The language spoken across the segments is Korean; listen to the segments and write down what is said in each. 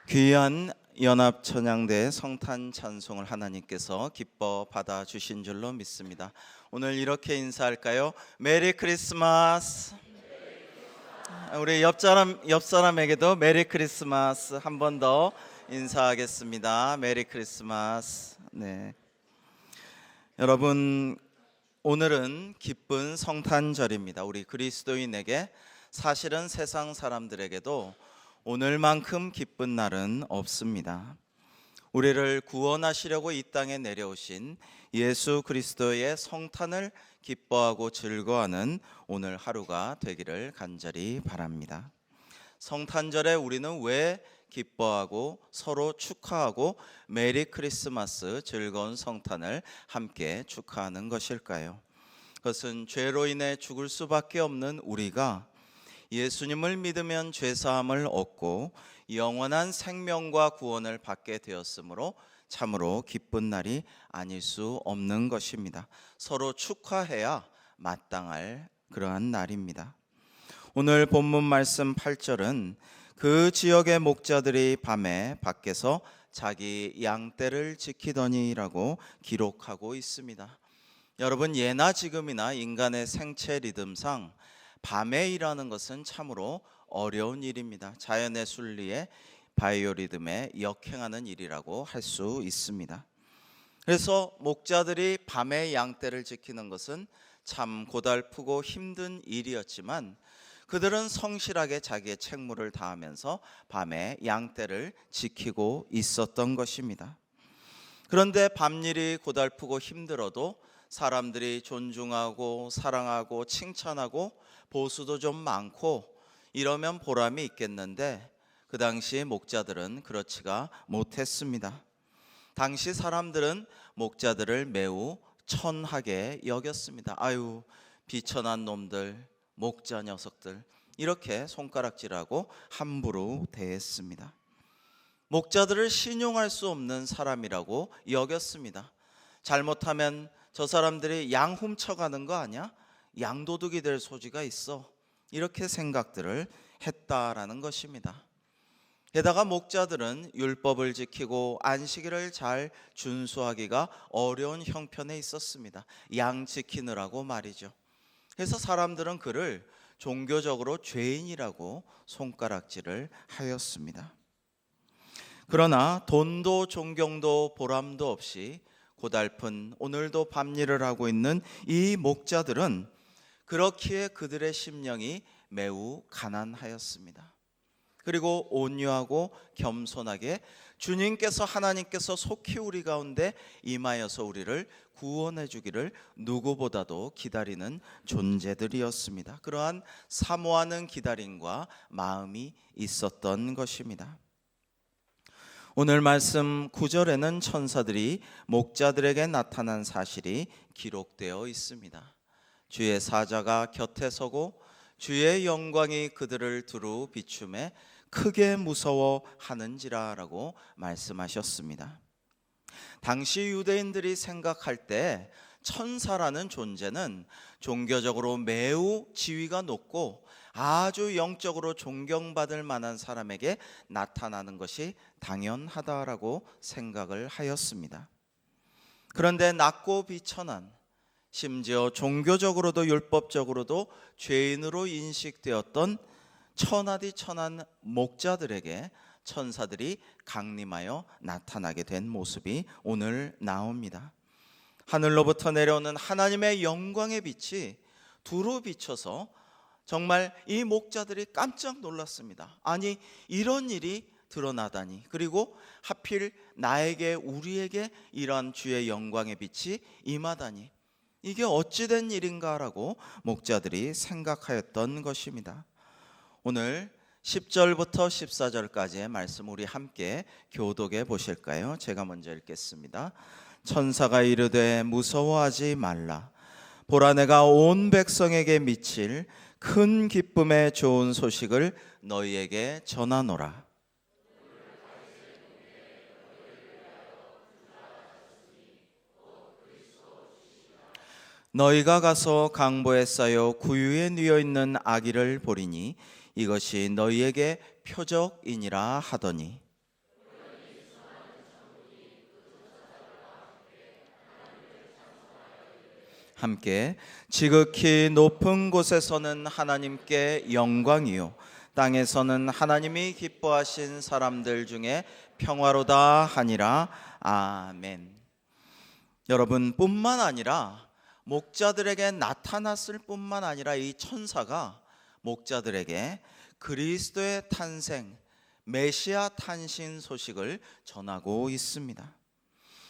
귀한 연합천양대 성탄 찬송을 하나님께서 기뻐 받아주신 줄로 믿습니다. 오늘 이렇게 인사할까요? 메리 크리스마스. 우리 옆사람에게도 메리 크리스마스 한 번 더 인사하겠습니다. 메리 크리스마스. 네. 여러분, 오늘은 기쁜 성탄절입니다. 우리 그리스도인에게, 사실은 세상 사람들에게도 오늘만큼 기쁜 날은 없습니다. 우리를 구원하시려고 이 땅에 내려오신 예수 그리스도의 성탄을 기뻐하고 즐거워하는 오늘 하루가 되기를 간절히 바랍니다. 성탄절에 우리는 왜 기뻐하고 서로 축하하고 메리 크리스마스, 즐거운 성탄을 함께 축하하는 것일까요? 그것은 죄로 인해 죽을 수밖에 없는 우리가 예수님을 믿으면 죄사함을 얻고 영원한 생명과 구원을 받게 되었으므로 참으로 기쁜 날이 아닐 수 없는 것입니다. 서로 축하해야 마땅할 그러한 날입니다. 오늘 본문 말씀 8절은 그 지역의 목자들이 밤에 밖에서 자기 양떼를 지키더니라고 기록하고 있습니다. 여러분, 예나 지금이나 인간의 생체 리듬상 밤에 일하는 것은 참으로 어려운 일입니다. 자연의 순리에 바이오리듬에 역행하는 일이라고 할 수 있습니다. 그래서 목자들이 밤에 양떼를 지키는 것은 참 고달프고 힘든 일이었지만 그들은 성실하게 자기의 책무를 다하면서 밤에 양떼를 지키고 있었던 것입니다. 그런데 밤일이 고달프고 힘들어도 사람들이 존중하고 사랑하고 칭찬하고 보수도 좀 많고 이러면 보람이 있겠는데 그 당시 목자들은 그렇지가 못했습니다. 당시 사람들은 목자들을 매우 천하게 여겼습니다. 아유, 비천한 놈들, 목자 녀석들, 이렇게 손가락질하고 함부로 대했습니다. 목자들을 신용할 수 없는 사람이라고 여겼습니다. 잘못하면 저 사람들이 양 훔쳐가는 거 아니야? 양도둑이 될 소지가 있어. 이렇게 생각들을 했다라는 것입니다. 게다가 목자들은 율법을 지키고 안식일을 잘 준수하기가 어려운 형편에 있었습니다. 양 지키느라고 말이죠. 그래서 사람들은 그를 종교적으로 죄인이라고 손가락질을 하였습니다. 그러나 돈도 존경도 보람도 없이 고달픈 오늘도 밤일을 하고 있는 이 목자들은 그렇기에 그들의 심령이 매우 가난하였습니다. 그리고 온유하고 겸손하게 주님께서, 하나님께서 속히 우리 가운데 임하여서 우리를 구원해 주기를 누구보다도 기다리는 존재들이었습니다. 그러한 사모하는 기다림과 마음이 있었던 것입니다. 오늘 말씀 9절에는 천사들이 목자들에게 나타난 사실이 기록되어 있습니다. 주의 사자가 곁에 서고 주의 영광이 그들을 두루 비추매 크게 무서워하는지라라고 말씀하셨습니다. 당시 유대인들이 생각할 때 천사라는 존재는 종교적으로 매우 지위가 높고 아주 영적으로 존경받을 만한 사람에게 나타나는 것이 당연하다라고 생각을 하였습니다. 그런데 낮고 비천한, 심지어 종교적으로도 율법적으로도 죄인으로 인식되었던 천하디 천한 목자들에게 천사들이 강림하여 나타나게 된 모습이 오늘 나옵니다. 하늘로부터 내려오는 하나님의 영광의 빛이 두루 비쳐서 정말 이 목자들이 깜짝 놀랐습니다. 아니, 이런 일이 드러나다니, 그리고 하필 나에게, 우리에게 이러한 주의 영광의 빛이 임하다니, 이게 어찌된 일인가라고 목자들이 생각하였던 것입니다. 오늘 10절부터 14절까지의 말씀 우리 함께 교독해 보실까요? 제가 먼저 읽겠습니다. 천사가 이르되 무서워하지 말라. 보라, 내가 온 백성에게 미칠 큰 기쁨의 좋은 소식을 너희에게 전하노라. 너희가 가서 강보에 쌓여 구유에 뉘어 있는 아기를 보리니 이것이 너희에게 표적이니라 하더니 함께 지극히 높은 곳에서는 하나님께 영광이요 땅에서는 하나님이 기뻐하신 사람들 중에 평화로다 하니라. 아멘. 여러분, 뿐만 아니라 목자들에게 나타났을 뿐만 아니라 이 천사가 목자들에게 그리스도의 탄생, 메시아 탄신 소식을 전하고 있습니다.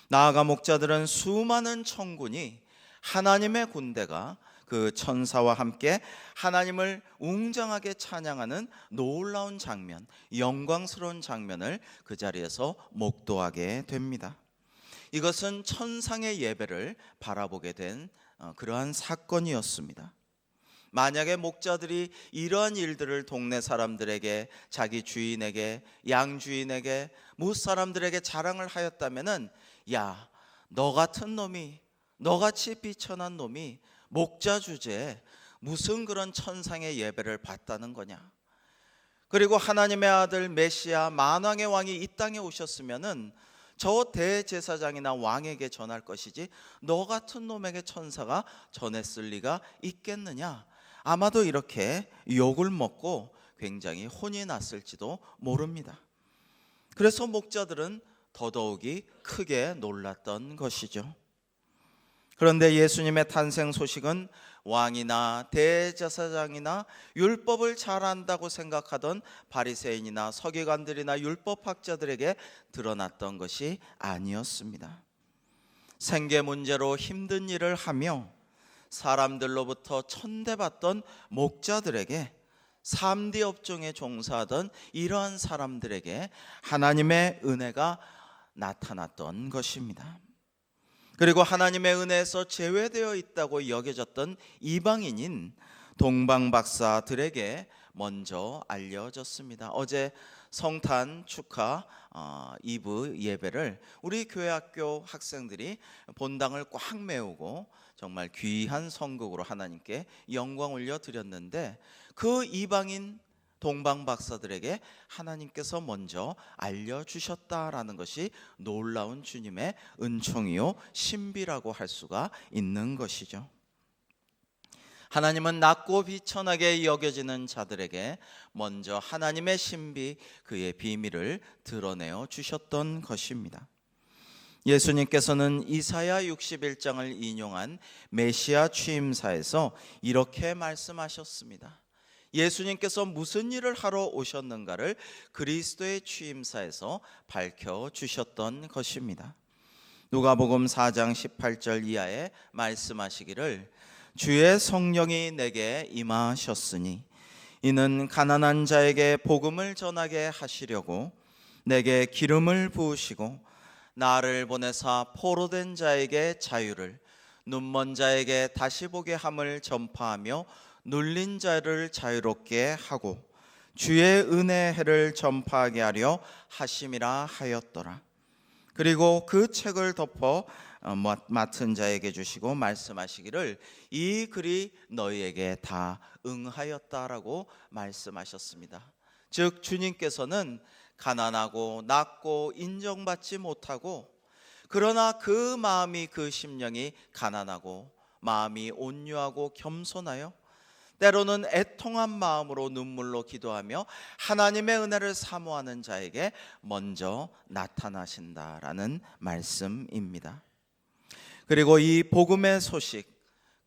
나아가 목자들은 수많은 천군이 하나님의 군대가 그 천사와 함께 하나님을 웅장하게 찬양하는 놀라운 장면, 영광스러운 장면을 그 자리에서 목도하게 됩니다. 이것은 천상의 예배를 바라보게 된 그러한 사건이었습니다. 만약에 목자들이 이러한 일들을 동네 사람들에게, 자기 주인에게, 양주인에게, 무사람들에게 자랑을 하였다면은, 야, 너 같은 놈이, 너같이 비천한 놈이 목자 주제에 무슨 그런 천상의 예배를 받다는 거냐. 그리고 하나님의 아들 메시아 만왕의 왕이 이 땅에 오셨으면은 저 대제사장이나 왕에게 전할 것이지 너 같은 놈에게 천사가 전했을 리가 있겠느냐. 아마도 이렇게 욕을 먹고 굉장히 혼이 났을지도 모릅니다. 그래서 목자들은 더더욱이 크게 놀랐던 것이죠. 그런데 예수님의 탄생 소식은 왕이나 대제사장이나 율법을 잘 안다고 생각하던 바리새인이나 서기관들이나 율법학자들에게 드러났던 것이 아니었습니다. 생계 문제로 힘든 일을 하며 사람들로부터 천대받던 목자들에게, 3D 업종에 종사하던 이러한 사람들에게 하나님의 은혜가 나타났던 것입니다. 그리고 하나님의 은혜에서 제외되어 있다고 여겨졌던 이방인인 동방박사들에게 먼저 알려졌습니다. 어제 성탄 축하 2부 예배를 우리 교회 학교 학생들이 본당을 꽉 메우고 정말 귀한 선곡으로 하나님께 영광 올려 드렸는데, 그 이방인 동방박사들에게 하나님께서 먼저 알려주셨다라는 것이 놀라운 주님의 은총이요 신비라고 할 수가 있는 것이죠. 하나님은 낮고 비천하게 여겨지는 자들에게 먼저 하나님의 신비, 그의 비밀을 드러내어 주셨던 것입니다. 예수님께서는 이사야 61장을 인용한 메시아 취임사에서 이렇게 말씀하셨습니다. 예수님께서 무슨 일을 하러 오셨는가를 그리스도의 취임사에서 밝혀주셨던 것입니다. 누가복음 4장 18절 이하에 말씀하시기를, 주의 성령이 내게 임하셨으니 이는 가난한 자에게 복음을 전하게 하시려고 내게 기름을 부으시고 나를 보내사 포로된 자에게 자유를, 눈먼 자에게 다시 보게 함을 전파하며 눌린 자를 자유롭게 하고 주의 은혜의 해를 전파하게 하려 하심이라 하였더라. 그리고 그 책을 덮어 맡은 자에게 주시고 말씀하시기를, 이 글이 너희에게 다 응하였다라고 말씀하셨습니다. 즉 주님께서는 가난하고 낮고 인정받지 못하고, 그러나 그 마음이, 그 심령이 가난하고 마음이 온유하고 겸손하여 때로는 애통한 마음으로 눈물로 기도하며 하나님의 은혜를 사모하는 자에게 먼저 나타나신다라는 말씀입니다. 그리고 이 복음의 소식,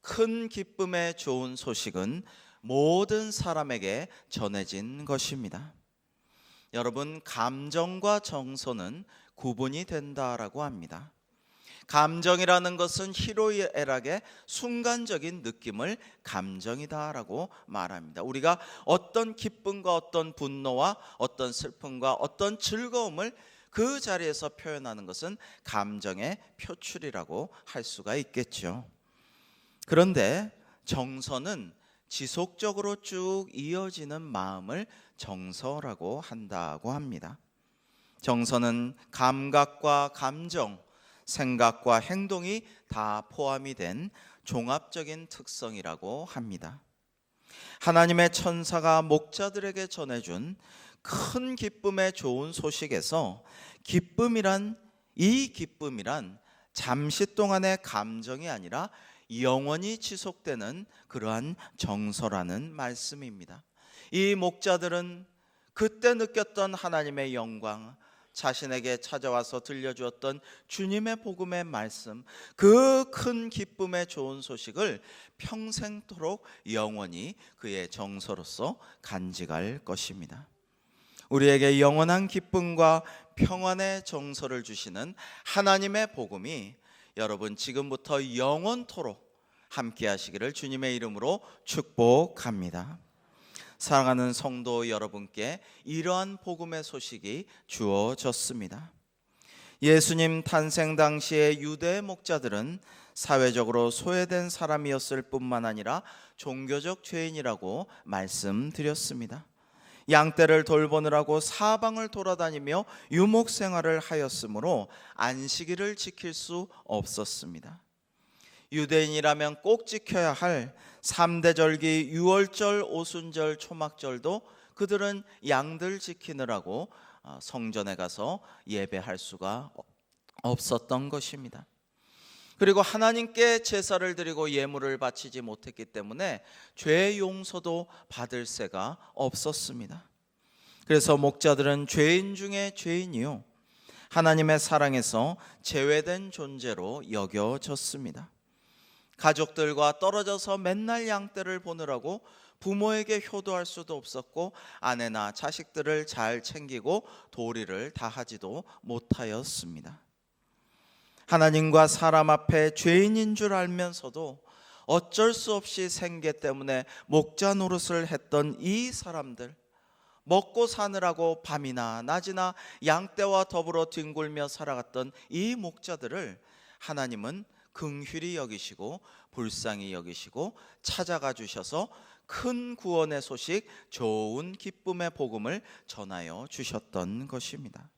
큰 기쁨의 좋은 소식은 모든 사람에게 전해진 것입니다. 여러분, 감정과 정서는 구분이 된다라고 합니다. 감정이라는 것은 희로애락의 순간적인 느낌을 감정이다라고 말합니다. 우리가 어떤 기쁨과 어떤 분노와 어떤 슬픔과 어떤 즐거움을 그 자리에서 표현하는 것은 감정의 표출이라고 할 수가 있겠죠. 그런데 정서는 지속적으로 쭉 이어지는 마음을 정서라고 한다고 합니다. 정서는 감각과 감정, 생각과 행동이 다 포함이 된 종합적인 특성이라고 합니다. 하나님의 천사가 목자들에게 전해준 큰 기쁨의 좋은 소식에서 이 기쁨이란 잠시 동안의 감정이 아니라 영원히 지속되는 그러한 정서라는 말씀입니다. 이 목자들은 그때 느꼈던 하나님의 영광, 자신에게 찾아와서 들려주었던 주님의 복음의 말씀, 그 큰 기쁨의 좋은 소식을 평생토록 영원히 그의 정서로서 간직할 것입니다. 우리에게 영원한 기쁨과 평안의 정서를 주시는 하나님의 복음이 여러분 지금부터 영원토록 함께 하시기를 주님의 이름으로 축복합니다. 사랑하는 성도 여러분께 이러한 복음의 소식이 주어졌습니다. 예수님 탄생 당시의 유대 목자들은 사회적으로 소외된 사람이었을 뿐만 아니라 종교적 죄인이라고 말씀드렸습니다. 양떼를 돌보느라고 사방을 돌아다니며 유목 생활을 하였으므로 안식일을 지킬 수 없었습니다. 유대인이라면 꼭 지켜야 할 3대 절기 유월절, 오순절, 초막절도 그들은 양들 지키느라고 성전에 가서 예배할 수가 없었던 것입니다. 그리고 하나님께 제사를 드리고 예물을 바치지 못했기 때문에 죄 용서도 받을 새가 없었습니다. 그래서 목자들은 죄인 중에 죄인이요, 하나님의 사랑에서 제외된 존재로 여겨졌습니다. 가족들과 떨어져서 맨날 양떼를 보느라고 부모에게 효도할 수도 없었고 아내나 자식들을 잘 챙기고 도리를 다하지도 못하였습니다. 하나님과 사람 앞에 죄인인 줄 알면서도 어쩔 수 없이 생계 때문에 목자 노릇을 했던 이 사람들, 먹고 사느라고 밤이나 낮이나 양떼와 더불어 뒹굴며 살아갔던 이 목자들을 하나님은 긍휼히 여기시고 불쌍히 여기시고 찾아가 주셔서 큰 구원의 소식, 좋은 기쁨의 복음을 전하여 주셨던 것입니다.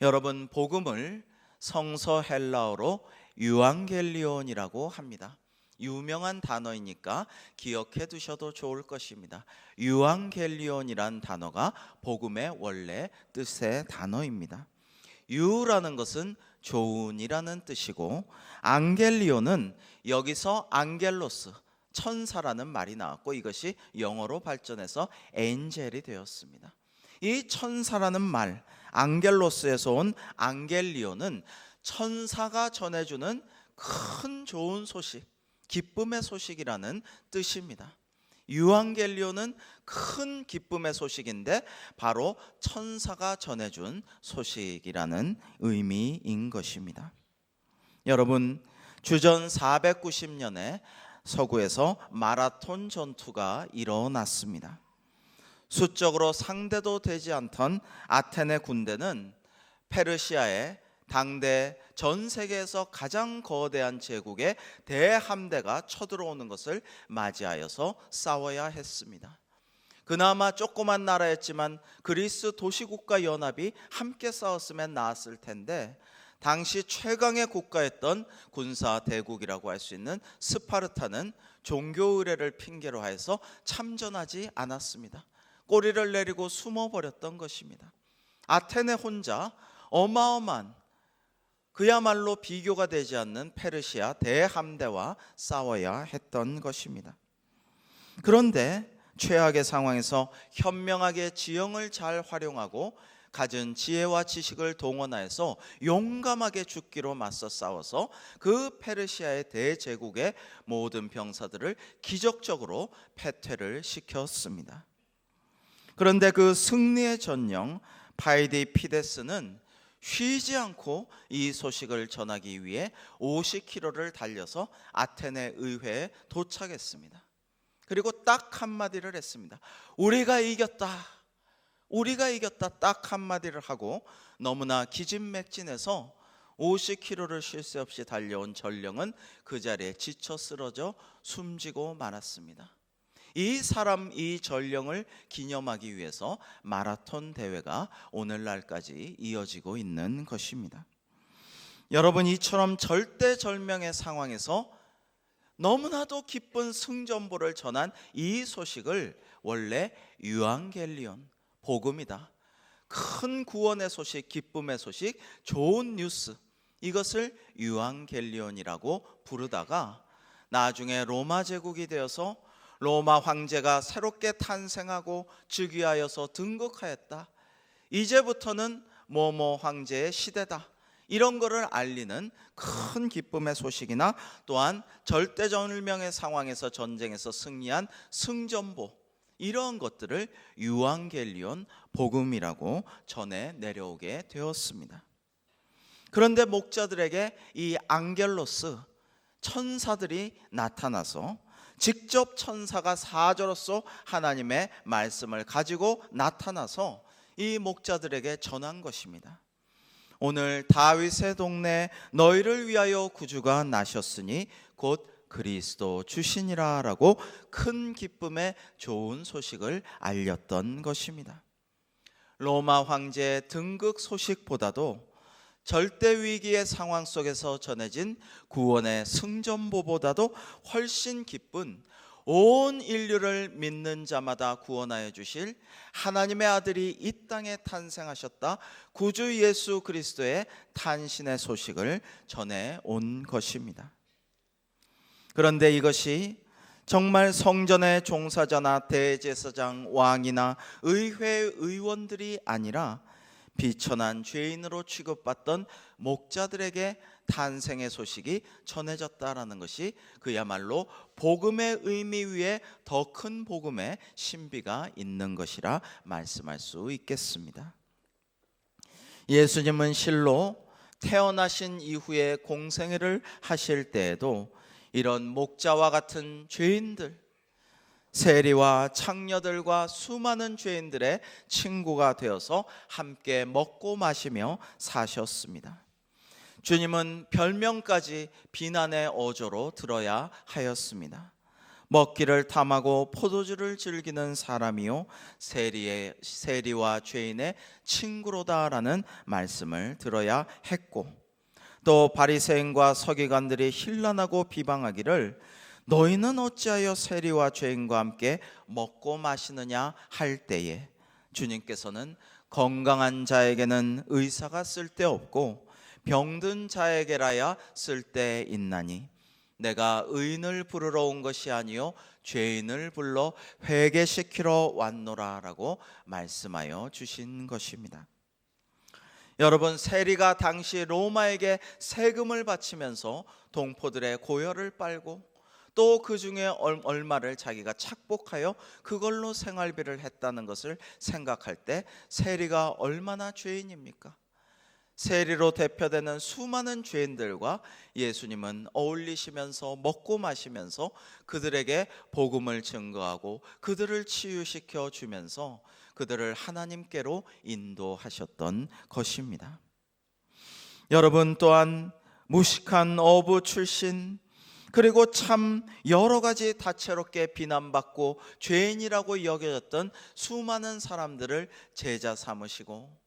여러분, 복음을 성서 헬라어로 유앙겔리온이라고 합니다. 유명한 단어이니까 기억해 두셔도 좋을 것입니다. 유앙겔리온이란 단어가 복음의 원래 뜻의 단어입니다. 유라는 것은 좋은이라는 뜻이고, 앙겔리온은 여기서 앙겔로스, 천사라는 말이 나왔고 이것이 영어로 발전해서 엔젤이 되었습니다. 이 천사라는 말, 앙겔로스에서 온 앙겔리온은 천사가 전해주는 큰 좋은 소식, 기쁨의 소식이라는 뜻입니다. 유앙겔리온은 큰 기쁨의 소식인데 바로 천사가 전해준 소식이라는 의미인 것입니다. 여러분, 주전 490년에 서구에서 마라톤 전투가 일어났습니다. 수적으로 상대도 되지 않던 아테네 군대는 페르시아의 당대 전 세계에서 가장 거대한 제국의 대함대가 쳐들어오는 것을 맞이하여서 싸워야 했습니다. 그나마 조그만 나라였지만 그리스 도시국가 연합이 함께 싸웠으면 나았을 텐데 당시 최강의 국가였던 군사 대국이라고 할 수 있는 스파르타는 종교 의례를 핑계로 하여서 참전하지 않았습니다. 꼬리를 내리고 숨어버렸던 것입니다. 아테네 혼자 어마어마한, 그야말로 비교가 되지 않는 페르시아 대함대와 싸워야 했던 것입니다. 그런데 최악의 상황에서 현명하게 지형을 잘 활용하고 가진 지혜와 지식을 동원하여서 용감하게 죽기로 맞서 싸워서 그 페르시아의 대제국의 모든 병사들을 기적적으로 패퇴를 시켰습니다. 그런데 그 승리의 전령 파이디피데스는 쉬지 않고 이 소식을 전하기 위해 50km를 달려서 아테네 의회에 도착했습니다. 그리고 딱 한마디를 했습니다. 우리가 이겼다. 우리가 이겼다. 딱 한마디를 하고 너무나 기진맥진해서 50km를 쉴 새 없이 달려온 전령은 그 자리에 지쳐 쓰러져 숨지고 말았습니다. 이 전령을 기념하기 위해서 마라톤 대회가 오늘날까지 이어지고 있는 것입니다. 여러분, 이처럼 절대절명의 상황에서 너무나도 기쁜 승전보를 전한 이 소식을 원래 유앙겔리온, 복음이다, 큰 구원의 소식, 기쁨의 소식, 좋은 뉴스, 이것을 유앙겔리온이라고 부르다가 나중에 로마 제국이 되어서 로마 황제가 새롭게 탄생하고 즉위하여서 등극하였다. 이제부터는 뭐뭐 황제의 시대다. 이런 것을 알리는 큰 기쁨의 소식이나 또한 절대절명의 상황에서 전쟁에서 승리한 승전보, 이런 것들을 유앙겔리온 복음이라고 전해 내려오게 되었습니다. 그런데 목자들에게 이 앙겔로스, 천사들이 나타나서 직접 천사가 사자로서 하나님의 말씀을 가지고 나타나서 이 목자들에게 전한 것입니다. 오늘 다윗의 동네에 너희를 위하여 구주가 나셨으니 곧 그리스도 주시니라 라고 큰 기쁨의 좋은 소식을 알렸던 것입니다. 로마 황제의 등극 소식보다도 절대 위기의 상황 속에서 전해진 구원의 승전보보다도 훨씬 기쁜 온 인류를 믿는 자마다 구원하여 주실 하나님의 아들이 이 땅에 탄생하셨다, 구주 예수 그리스도의 탄신의 소식을 전해 온 것입니다. 그런데 이것이 정말 성전의 종사자나 대제사장, 왕이나 의회 의원들이 아니라 비천한 죄인으로 취급받던 목자들에게 탄생의 소식이 전해졌다라는 것이 그야말로 복음의 의미 위에 더 큰 복음의 신비가 있는 것이라 말씀할 수 있겠습니다. 예수님은 실로 태어나신 이후에 공생애를 하실 때에도 이런 목자와 같은 죄인들, 세리와 창녀들과 수많은 죄인들의 친구가 되어서 함께 먹고 마시며 사셨습니다. 주님은 별명까지 비난의 어조로 들어야 하였습니다. 먹기를 탐하고 포도주를 즐기는 사람이요 세리와 죄인의 친구로다라는 말씀을 들어야 했고, 또 바리새인과 서기관들이 힐난하고 비방하기를 너희는 어찌하여 세리와 죄인과 함께 먹고 마시느냐 할 때에 주님께서는 건강한 자에게는 의사가 쓸데없고 병든 자에게라야 쓸데있나니 내가 의인을 부르러 온 것이 아니요 죄인을 불러 회개시키러 왔노라 라고 말씀하여 주신 것입니다. 여러분, 세리가 당시 로마에게 세금을 바치면서 동포들의 고열을 빨고 또 그 중에 얼마를 자기가 착복하여 그걸로 생활비를 했다는 것을 생각할 때 세리가 얼마나 죄인입니까? 세리로 대표되는 수많은 죄인들과 예수님은 어울리시면서 먹고 마시면서 그들에게 복음을 증거하고 그들을 치유시켜 주면서 그들을 하나님께로 인도하셨던 것입니다. 여러분, 또한 무식한 어부 출신, 그리고 참 여러 가지 다채롭게 비난받고 죄인이라고 여겨졌던 수많은 사람들을 제자 삼으시고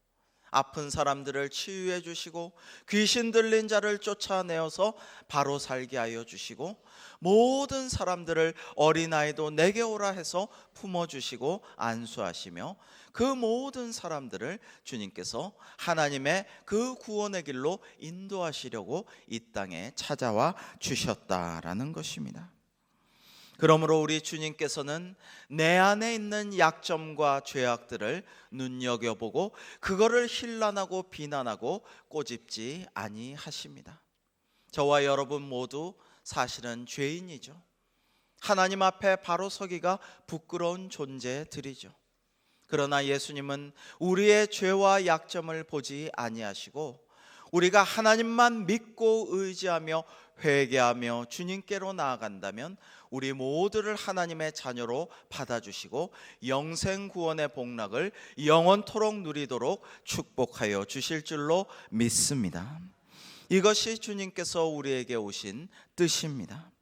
아픈 사람들을 치유해 주시고 귀신 들린 자를 쫓아내어서 바로 살게 하여 주시고 모든 사람들을 어린아이도 내게 오라 해서 품어주시고 안수하시며 그 모든 사람들을 주님께서 하나님의 그 구원의 길로 인도하시려고 이 땅에 찾아와 주셨다라는 것입니다. 그러므로 우리 주님께서는 내 안에 있는 약점과 죄악들을 눈여겨보고 그거를 힐난하고 비난하고 꼬집지 아니하십니다. 저와 여러분 모두 사실은 죄인이죠. 하나님 앞에 바로 서기가 부끄러운 존재들이죠. 그러나 예수님은 우리의 죄와 약점을 보지 아니하시고 우리가 하나님만 믿고 의지하며 회개하며 주님께로 나아간다면 우리 모두를 하나님의 자녀로 받아주시고 영생 구원의 복락을 영원토록 누리도록 축복하여 주실 줄로 믿습니다. 이것이 주님께서 우리에게 오신 뜻입니다.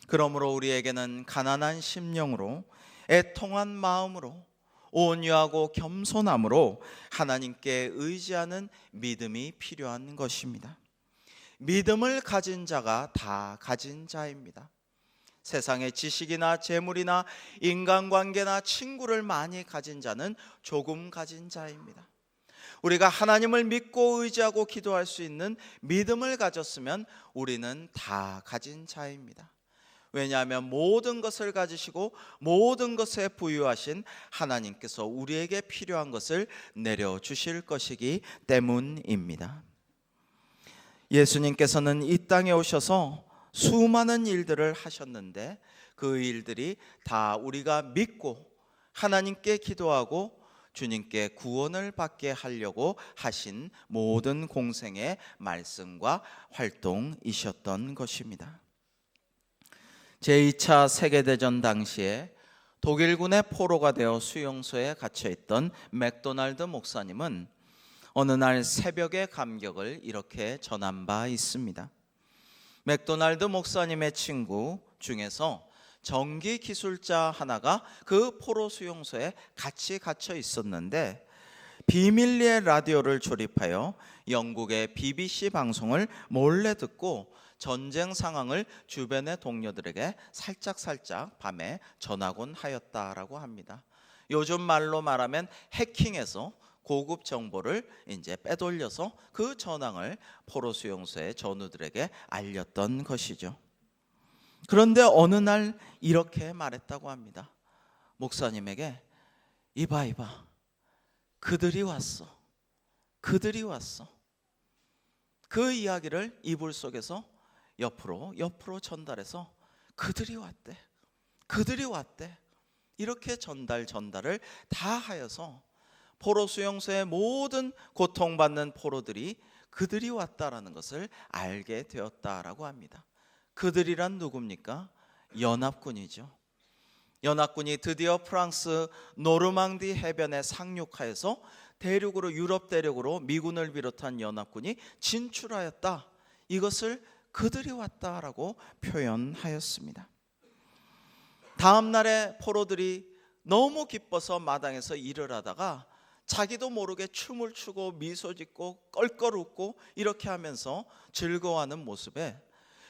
그러므로 우리에게는 가난한 심령으로 애통한 마음으로 온유하고 겸손함으로 하나님께 의지하는 믿음이 필요한 것입니다. 믿음을 가진 자가 다 가진 자입니다. 세상의 지식이나 재물이나 인간관계나 친구를 많이 가진 자는 조금 가진 자입니다. 우리가 하나님을 믿고 의지하고 기도할 수 있는 믿음을 가졌으면 우리는 다 가진 자입니다. 왜냐하면 모든 것을 가지시고 모든 것에 부유하신 하나님께서 우리에게 필요한 것을 내려주실 것이기 때문입니다. 예수님께서는 이 땅에 오셔서 수많은 일들을 하셨는데 그 일들이 다 우리가 믿고 하나님께 기도하고 주님께 구원을 받게 하려고 하신 모든 공생의 말씀과 활동이셨던 것입니다. 제2차 세계대전 당시에 독일군의 포로가 되어 수용소에 갇혀있던 맥도날드 목사님은 어느 날 새벽의 감격을 이렇게 전한 바 있습니다. 맥도날드 목사님의 친구 중에서 전기 기술자 하나가 그 포로 수용소에 같이 갇혀 있었는데 비밀리에 라디오를 조립하여 영국의 BBC 방송을 몰래 듣고 전쟁 상황을 주변의 동료들에게 살짝 밤에 전하곤 하였다라고 합니다. 요즘 말로 말하면 해킹해서 고급 정보를 이제 빼돌려서 그 전황을 포로 수용소의 전우들에게 알렸던 것이죠. 그런데 어느 날 이렇게 말했다고 합니다. 목사님에게 이봐 그들이 왔어. 그 이야기를 이불 속에서 옆으로 전달해서 그들이 왔대 이렇게 전달을 다 하여서 포로 수용소의 모든 고통받는 포로들이 그들이 왔다라는 것을 알게 되었다라고 합니다. 그들이란 누굽니까? 연합군이죠. 연합군이 드디어 프랑스 노르망디 해변에 상륙하여서 대륙으로 유럽 대륙으로 미군을 비롯한 연합군이 진출하였다. 이것을 그들이 왔다라고 표현하였습니다. 다음 날에 포로들이 너무 기뻐서 마당에서 일을 하다가 자기도 모르게 춤을 추고 미소 짓고 껄껄 웃고 이렇게 하면서 즐거워하는 모습에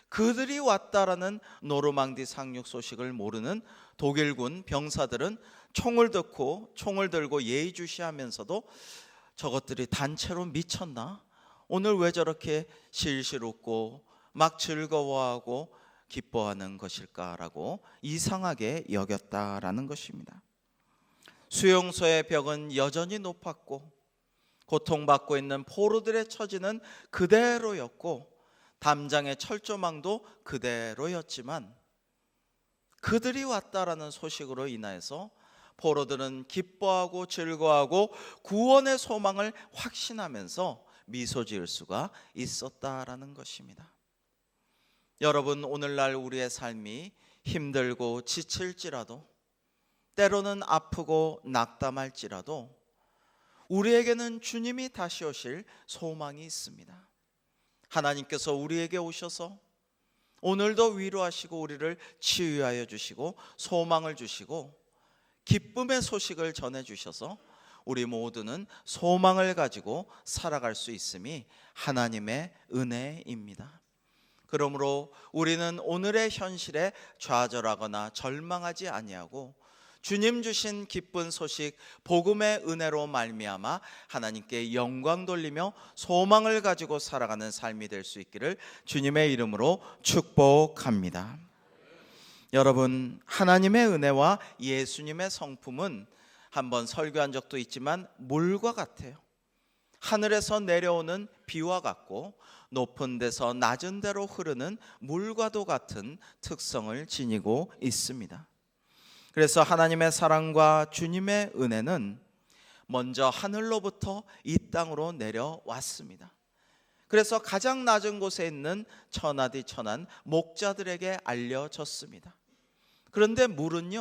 그들이 왔다라는 노르망디 상륙 소식을 모르는 독일군 병사들은 총을 들고 예의주시하면서도 저것들이 단체로 미쳤나? 오늘 왜 저렇게 실실 웃고 막 즐거워하고 기뻐하는 것일까라고 이상하게 여겼다라는 것입니다. 수용소의 벽은 여전히 높았고 고통받고 있는 포로들의 처지는 그대로였고 담장의 철조망도 그대로였지만 그들이 왔다라는 소식으로 인하여서 포로들은 기뻐하고 즐거워하고 구원의 소망을 확신하면서 미소 지을 수가 있었다라는 것입니다. 여러분, 오늘날 우리의 삶이 힘들고 지칠지라도 때로는 아프고 낙담할지라도 우리에게는 주님이 다시 오실 소망이 있습니다. 하나님께서 우리에게 오셔서 오늘도 위로하시고 우리를 치유하여 주시고 소망을 주시고 기쁨의 소식을 전해 주셔서 우리 모두는 소망을 가지고 살아갈 수 있음이 하나님의 은혜입니다. 그러므로 우리는 오늘의 현실에 좌절하거나 절망하지 아니하고 주님 주신 기쁜 소식 복음의 은혜로 말미암아 하나님께 영광 돌리며 소망을 가지고 살아가는 삶이 될 수 있기를 주님의 이름으로 축복합니다. 여러분, 하나님의 은혜와 예수님의 성품은 한번 설교한 적도 있지만 물과 같아요. 하늘에서 내려오는 비와 같고 높은 데서 낮은 데로 흐르는 물과도 같은 특성을 지니고 있습니다. 그래서 하나님의 사랑과 주님의 은혜는 먼저 하늘로부터 이 땅으로 내려왔습니다. 그래서 가장 낮은 곳에 있는 천하디 천한 목자들에게 알려졌습니다. 그런데 물은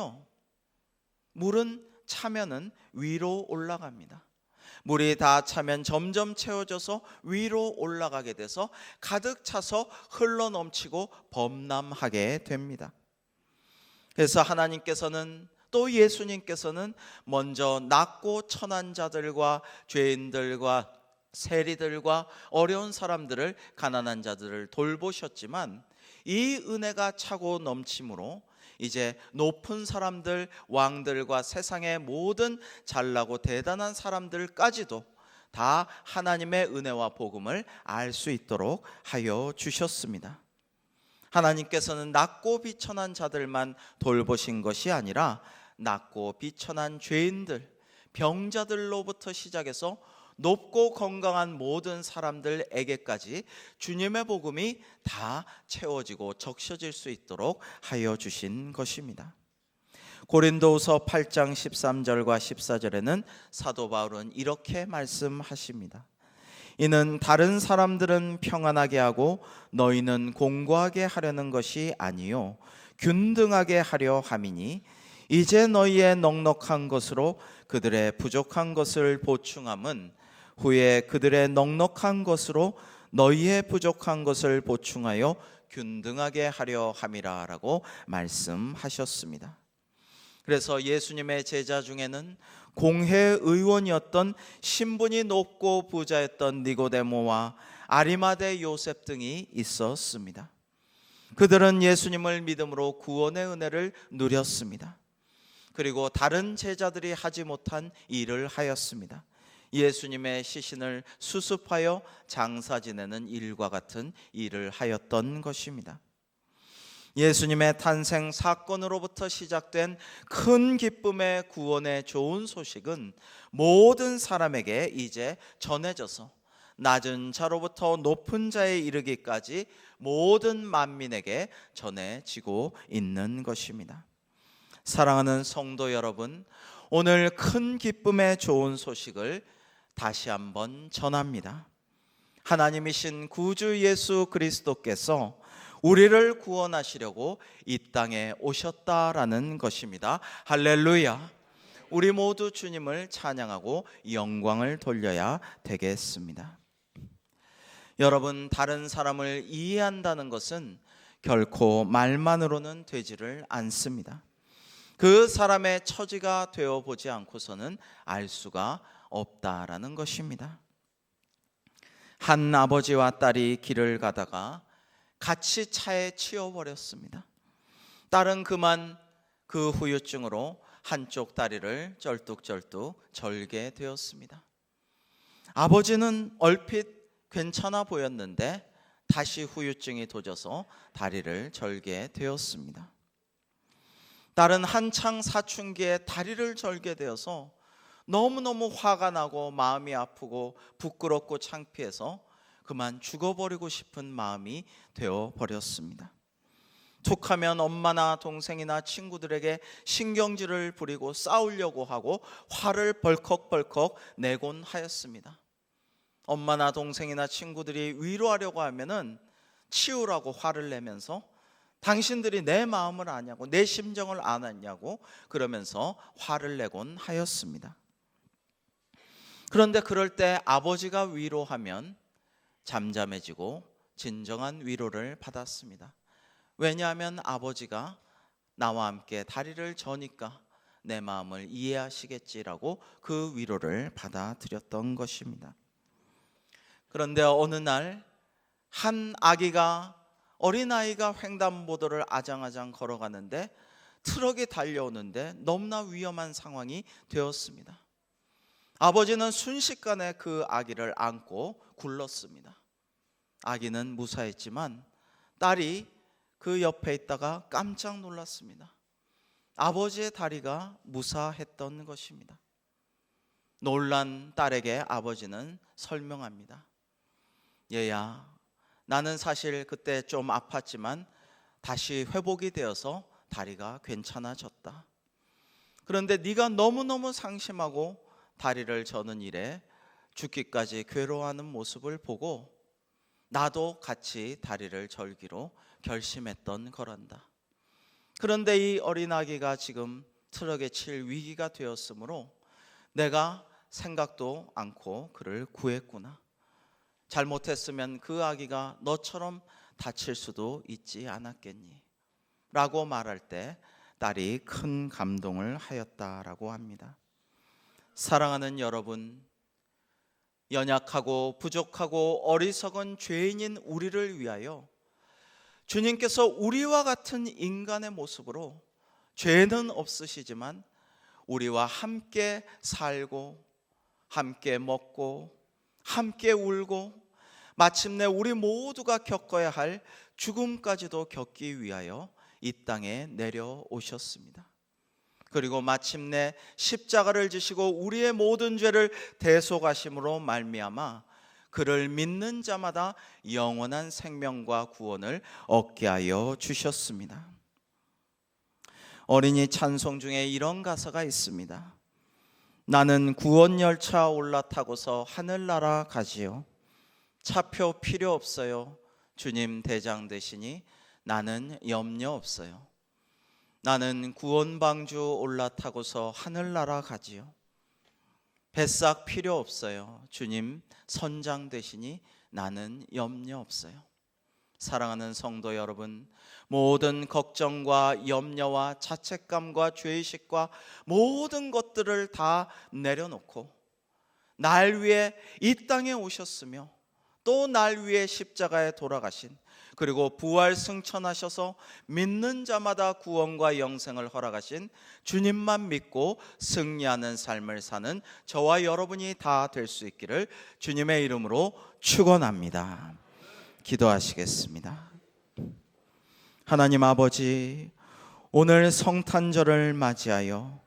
차면은 위로 올라갑니다. 물이 다 차면 점점 채워져서 위로 올라가게 돼서 가득 차서 흘러넘치고 범람하게 됩니다. 그래서 하나님께서는 또 예수님께서는 먼저 낮고 천한 자들과 죄인들과 세리들과 어려운 사람들을, 가난한 자들을 돌보셨지만 이 은혜가 차고 넘침으로 이제 높은 사람들, 왕들과 세상의 모든 잘나고 대단한 사람들까지도 다 하나님의 은혜와 복음을 알 수 있도록 하여 주셨습니다. 하나님께서는 낮고 비천한 자들만 돌보신 것이 아니라 낮고 비천한 죄인들, 병자들로부터 시작해서 높고 건강한 모든 사람들에게까지 주님의 복음이 다 채워지고 적셔질 수 있도록 하여 주신 것입니다. 고린도후서 8장 13절과 14절에는 사도 바울은 이렇게 말씀하십니다. 이는 다른 사람들은 평안하게 하고 너희는 공고하게 하려는 것이 아니요 균등하게 하려 함이니 이제 너희의 넉넉한 것으로 그들의 부족한 것을 보충함은 후에 그들의 넉넉한 것으로 너희의 부족한 것을 보충하여 균등하게 하려 함이라 라고 말씀하셨습니다. 그래서 예수님의 제자 중에는 공회의원이었던 신분이 높고 부자였던 니고데모와 아리마대 요셉 등이 있었습니다. 그들은 예수님을 믿음으로 구원의 은혜를 누렸습니다. 그리고 다른 제자들이 하지 못한 일을 하였습니다. 예수님의 시신을 수습하여 장사 지내는 일과 같은 일을 하였던 것입니다. 예수님의 탄생 사건으로부터 시작된 큰 기쁨의 구원의 좋은 소식은 모든 사람에게 이제 전해져서 낮은 자로부터 높은 자에 이르기까지 모든 만민에게 전해지고 있는 것입니다. 사랑하는 성도 여러분, 오늘 큰 기쁨의 좋은 소식을 다시 한번 전합니다. 하나님이신 구주 예수 그리스도께서 우리를 구원하시려고 이 땅에 오셨다라는 것입니다. 할렐루야. 우리 모두 주님을 찬양하고 영광을 돌려야 되겠습니다. 여러분, 다른 사람을 이해한다는 것은 결코 말만으로는 되지를 않습니다. 그 사람의 처지가 되어보지 않고서는 알 수가 없다라는 것입니다. 한 아버지와 딸이 길을 가다가 같이 차에 치여버렸습니다. 딸은 그만 그 후유증으로 한쪽 다리를 쩔뚝쩔뚝 절게 되었습니다. 아버지는 얼핏 괜찮아 보였는데 다시 후유증이 도져서 다리를 절게 되었습니다. 딸은 한창 사춘기에 다리를 절게 되어서 너무너무 화가 나고 마음이 아프고 부끄럽고 창피해서 그만 죽어버리고 싶은 마음이 되어버렸습니다. 툭하면 엄마나 동생이나 친구들에게 신경질을 부리고 싸우려고 하고 화를 벌컥벌컥 내곤 하였습니다. 엄마나 동생이나 친구들이 위로하려고 하면은 치우라고 화를 내면서 당신들이 내 마음을 아냐고 내 심정을 아냐고 그러면서 화를 내곤 하였습니다. 그런데 그럴 때 아버지가 위로하면 잠잠해지고 진정한 위로를 받았습니다. 왜냐하면 아버지가 나와 함께 다리를 저니까 내 마음을 이해하시겠지라고 그 위로를 받아들였던 것입니다. 그런데 어느 날 한 아기가 어린아이가 횡단보도를 아장아장 걸어가는데 트럭이 달려오는데 너무나 위험한 상황이 되었습니다. 아버지는 순식간에 그 아기를 안고 굴렀습니다. 아기는 무사했지만 딸이 그 옆에 있다가 깜짝 놀랐습니다. 아버지의 다리가 무사했던 것입니다. 놀란 딸에게 아버지는 설명합니다. 얘야, 나는 사실 그때 좀 아팠지만 다시 회복이 되어서 다리가 괜찮아졌다. 그런데 네가 너무너무 상심하고 다리를 저는 일에 죽기까지 괴로워하는 모습을 보고 나도 같이 다리를 절기로 결심했던 거란다. 그런데 이 어린아기가 지금 트럭에 칠 위기가 되었으므로 내가 생각도 않고 그를 구했구나. 잘못했으면 그 아기가 너처럼 다칠 수도 있지 않았겠니? 라고 말할 때 딸이 큰 감동을 하였다라고 합니다. 사랑하는 여러분, 연약하고 부족하고 어리석은 죄인인 우리를 위하여 주님께서 우리와 같은 인간의 모습으로 죄는 없으시지만 우리와 함께 살고 함께 먹고 함께 울고 마침내 우리 모두가 겪어야 할 죽음까지도 겪기 위하여 이 땅에 내려오셨습니다. 그리고 마침내 십자가를 지시고 우리의 모든 죄를 대속하심으로 말미암아 그를 믿는 자마다 영원한 생명과 구원을 얻게 하여 주셨습니다. 어린이 찬송 중에 이런 가사가 있습니다. 나는 구원 열차 올라타고서 하늘나라 가지요. 차표 필요 없어요. 주님 대장 되시니 나는 염려 없어요. 나는 구원 방주 올라타고서 하늘나라 가지요. 뱃삭 필요 없어요. 주님 선장 되시니 나는 염려 없어요. 사랑하는 성도 여러분, 모든 걱정과 염려와 자책감과 죄의식과 모든 것들을 다 내려놓고 날 위해 이 땅에 오셨으며 또 날 위해 십자가에 돌아가신, 그리고 부활 승천하셔서 믿는 자마다 구원과 영생을 허락하신 주님만 믿고 승리하는 삶을 사는 저와 여러분이 다 될 수 있기를 주님의 이름으로 축원합니다. 기도하시겠습니다. 하나님 아버지, 오늘 성탄절을 맞이하여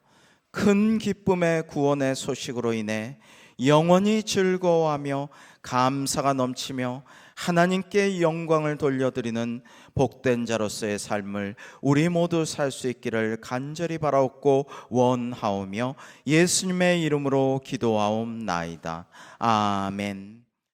큰 기쁨의 구원의 소식으로 인해 영원히 즐거워하며 감사가 넘치며 하나님께 영광을 돌려드리는 복된 자로서의 삶을 우리 모두 살 수 있기를 간절히 바라옵고 원하오며 예수님의 이름으로 기도하옵나이다. 아멘.